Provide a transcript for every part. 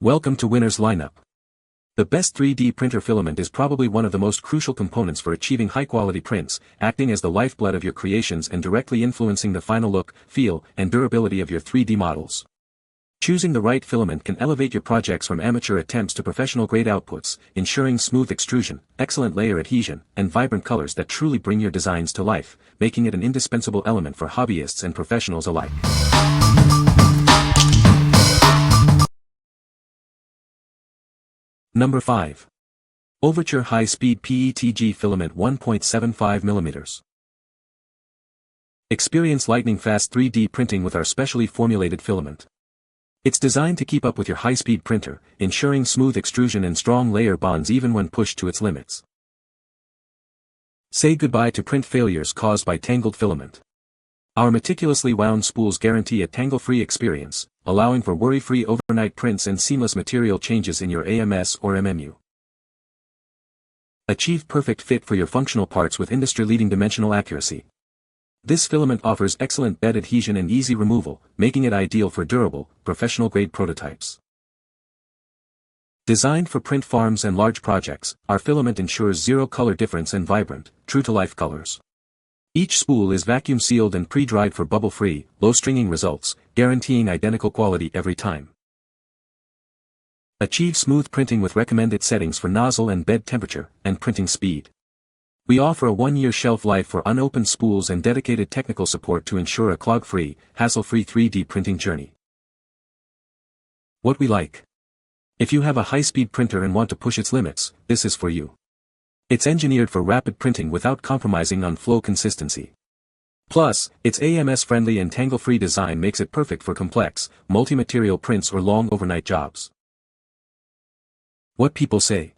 Welcome to Winner's Lineup. The best 3D printer filament is probably one of the most crucial components for achieving high-quality prints, acting as the lifeblood of your creations and directly influencing the final look, feel, and durability of your 3D models. Choosing the right filament can elevate your projects from amateur attempts to professional-grade outputs, ensuring smooth extrusion, excellent layer adhesion, and vibrant colors that truly bring your designs to life, making it an indispensable element for hobbyists and professionals alike. Number 5. OVERTURE High-Speed PETG Filament 1.75mm. Experience lightning-fast 3D printing with our specially formulated filament. It's designed to keep up with your high-speed printer, ensuring smooth extrusion and strong layer bonds even when pushed to its limits. Say goodbye to print failures caused by tangled filament. Our meticulously wound spools guarantee a tangle-free experience, allowing for worry-free overnight prints and seamless material changes in your AMS or MMU. Achieve perfect fit for your functional parts with industry-leading dimensional accuracy. This filament offers excellent bed adhesion and easy removal, making it ideal for durable, professional-grade prototypes. Designed for print farms and large projects, our filament ensures zero color difference and vibrant, true-to-life colors. Each spool is vacuum-sealed and pre-dried for bubble-free, low-stringing results, guaranteeing identical quality every time. Achieve smooth printing with recommended settings for nozzle and bed temperature, and printing speed. We offer a 1-year shelf life for unopened spools and dedicated technical support to ensure a clog-free, hassle-free 3D printing journey. What we like. If you have a high-speed printer and want to push its limits, this is for you. It's engineered for rapid printing without compromising on flow consistency. Plus, its AMS-friendly and tangle-free design makes it perfect for complex, multi-material prints or long overnight jobs. What people say.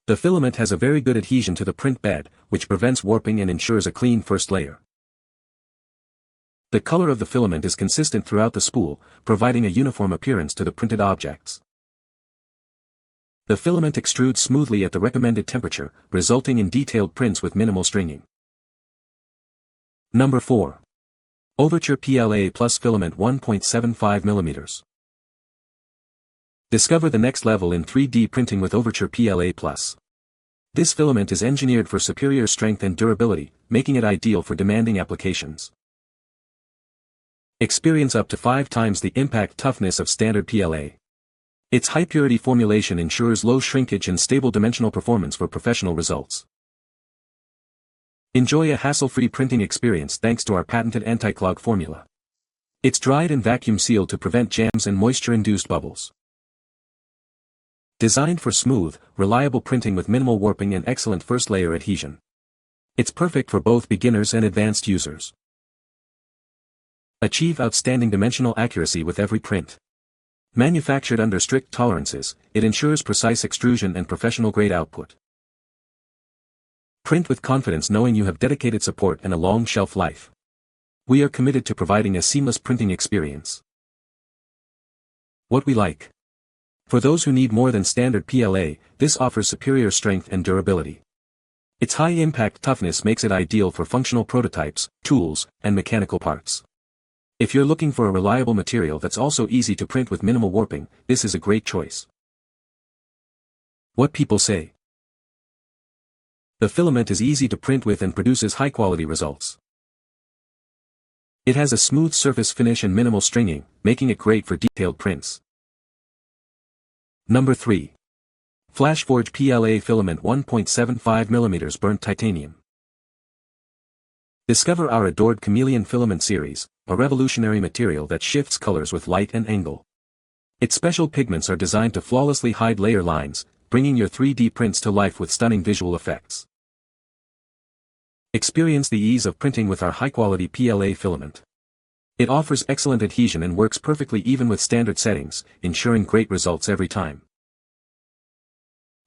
The filament has a very good adhesion to the print bed, which prevents warping and ensures a clean first layer. The color of the filament is consistent throughout the spool, providing a uniform appearance to the printed objects. The filament extrudes smoothly at the recommended temperature, resulting in detailed prints with minimal stringing. Number 4. OVERTURE PLA Plus Filament 1.75mm. Discover the next level in 3D printing with OVERTURE PLA Plus. This filament is engineered for superior strength and durability, making it ideal for demanding applications. Experience up to 5 times the impact toughness of standard PLA. Its high-purity formulation ensures low shrinkage and stable dimensional performance for professional results. Enjoy a hassle-free printing experience thanks to our patented anti-clog formula. It's dried and vacuum-sealed to prevent jams and moisture-induced bubbles. Designed for smooth, reliable printing with minimal warping and excellent first-layer adhesion. It's perfect for both beginners and advanced users. Achieve outstanding dimensional accuracy with every print. Manufactured under strict tolerances, it ensures precise extrusion and professional-grade output. Print with confidence knowing you have dedicated support and a long shelf life. We are committed to providing a seamless printing experience. What we like. For those who need more than standard PLA, this offers superior strength and durability. Its high-impact toughness makes it ideal for functional prototypes, tools, and mechanical parts. If you're looking for a reliable material that's also easy to print with minimal warping, this is a great choice. What people say. The filament is easy to print with and produces high-quality results. It has a smooth surface finish and minimal stringing, making it great for detailed prints. Number 3. FLASHFORGE PLA Filament 1.75mm Burnt Titanium. Discover our adored Chameleon Filament series, a revolutionary material that shifts colors with light and angle. Its special pigments are designed to flawlessly hide layer lines, bringing your 3D prints to life with stunning visual effects. Experience the ease of printing with our high-quality PLA filament. It offers excellent adhesion and works perfectly even with standard settings, ensuring great results every time.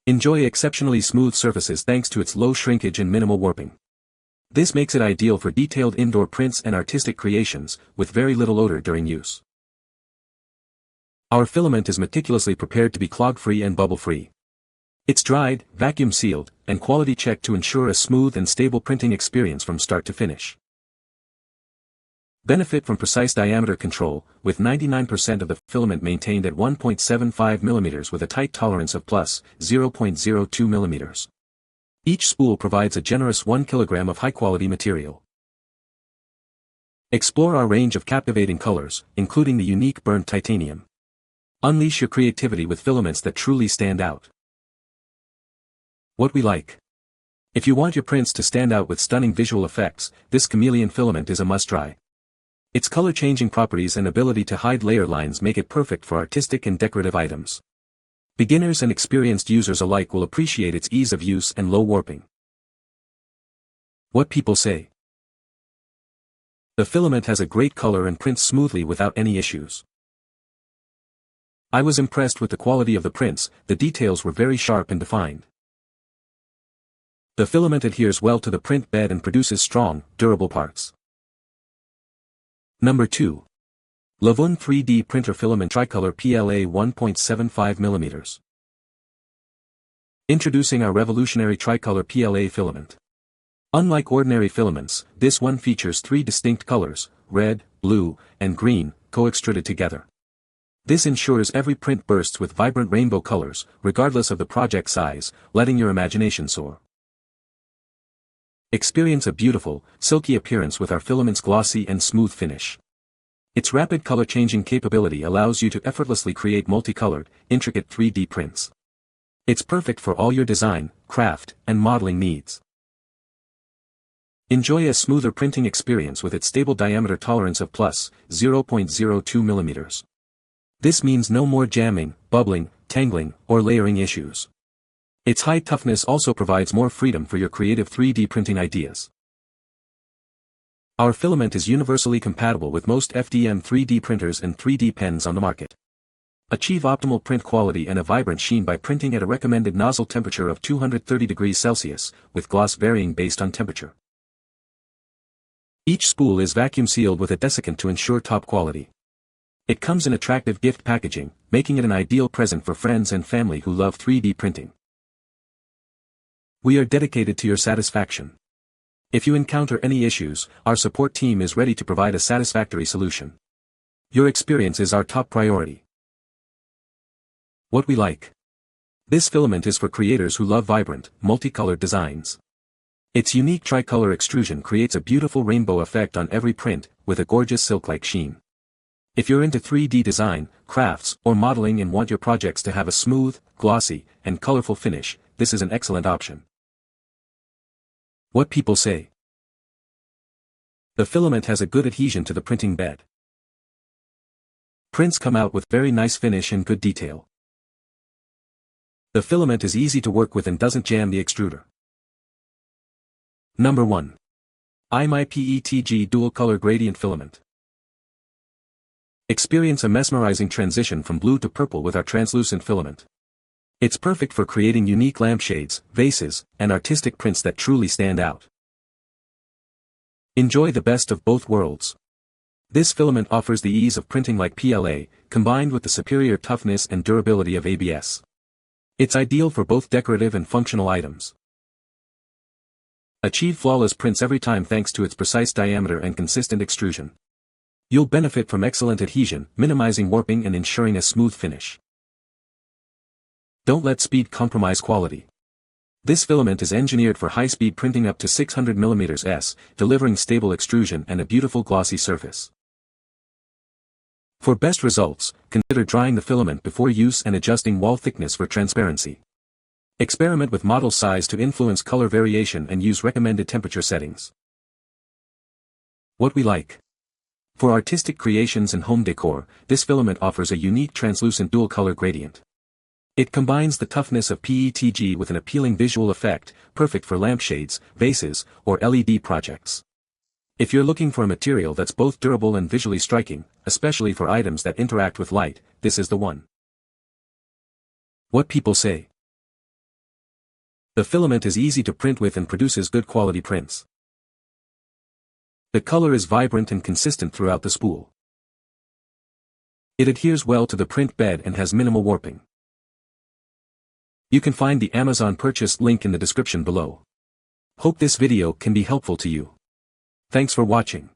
Enjoy exceptionally smooth surfaces thanks to its low shrinkage and minimal warping. This makes it ideal for detailed indoor prints and artistic creations, with very little odor during use. Our filament is meticulously prepared to be clog-free and bubble-free. It's dried, vacuum-sealed, and quality-checked to ensure a smooth and stable printing experience from start to finish. Benefit from precise diameter control, with 99% of the filament maintained at 1.75 mm with a tight tolerance of plus 0.02 mm. Each spool provides a generous 1 kg of high-quality material. Explore our range of captivating colors, including the unique burnt titanium. Unleash your creativity with filaments that truly stand out. What we like. If you want your prints to stand out with stunning visual effects, this chameleon filament is a must-try. Its color-changing properties and ability to hide layer lines make it perfect for artistic and decorative items. Beginners and experienced users alike will appreciate its ease of use and low warping. What people say. The filament has a great color and prints smoothly without any issues. I was impressed with the quality of the prints, the details were very sharp and defined. The filament adheres well to the print bed and produces strong, durable parts. Number 2. LOVOON 3D Printer Filament Tricolor PLA 1.75 mm. Introducing our revolutionary Tricolor PLA filament. Unlike ordinary filaments, this one features 3 distinct colors, red, blue, and green, co-extruded together. This ensures every print bursts with vibrant rainbow colors, regardless of the project size, letting your imagination soar. Experience a beautiful, silky appearance with our filament's glossy and smooth finish. Its rapid color-changing capability allows you to effortlessly create multicolored, intricate 3D prints. It's perfect for all your design, craft, and modeling needs. Enjoy a smoother printing experience with its stable diameter tolerance of plus 0.02 mm. This means no more jamming, bubbling, tangling, or layering issues. Its high toughness also provides more freedom for your creative 3D printing ideas. Our filament is universally compatible with most FDM 3D printers and 3D pens on the market. Achieve optimal print quality and a vibrant sheen by printing at a recommended nozzle temperature of 230 degrees Celsius, with gloss varying based on temperature. Each spool is vacuum sealed with a desiccant to ensure top quality. It comes in attractive gift packaging, making it an ideal present for friends and family who love 3D printing. We are dedicated to your satisfaction. If you encounter any issues, our support team is ready to provide a satisfactory solution. Your experience is our top priority. What we like. This filament is for creators who love vibrant, multicolored designs. Its unique tricolor extrusion creates a beautiful rainbow effect on every print, with a gorgeous silk-like sheen. If you're into 3D design, crafts, or modeling and want your projects to have a smooth, glossy, and colorful finish, this is an excellent option. What people say. The filament has a good adhesion to the printing bed. Prints come out with very nice finish and good detail. The filament is easy to work with and doesn't jam the extruder. Number 1. IEMAI PETG Dual Color Gradient Filament. Experience a mesmerizing transition from blue to purple with our translucent filament. It's perfect for creating unique lampshades, vases, and artistic prints that truly stand out. Enjoy the best of both worlds. This filament offers the ease of printing like PLA, combined with the superior toughness and durability of ABS. It's ideal for both decorative and functional items. Achieve flawless prints every time thanks to its precise diameter and consistent extrusion. You'll benefit from excellent adhesion, minimizing warping and ensuring a smooth finish. Don't let speed compromise quality. This filament is engineered for high-speed printing up to 600 mm, delivering stable extrusion and a beautiful glossy surface. For best results, consider drying the filament before use and adjusting wall thickness for transparency. Experiment with model size to influence color variation and use recommended temperature settings. What we like. For artistic creations and home decor, this filament offers a unique translucent dual color gradient. It combines the toughness of PETG with an appealing visual effect, perfect for lampshades, vases, or LED projects. If you're looking for a material that's both durable and visually striking, especially for items that interact with light, this is the one. What people say. The filament is easy to print with and produces good quality prints. The color is vibrant and consistent throughout the spool. It adheres well to the print bed and has minimal warping. You can find the Amazon purchase link in the description below. Hope this video can be helpful to you. Thanks for watching.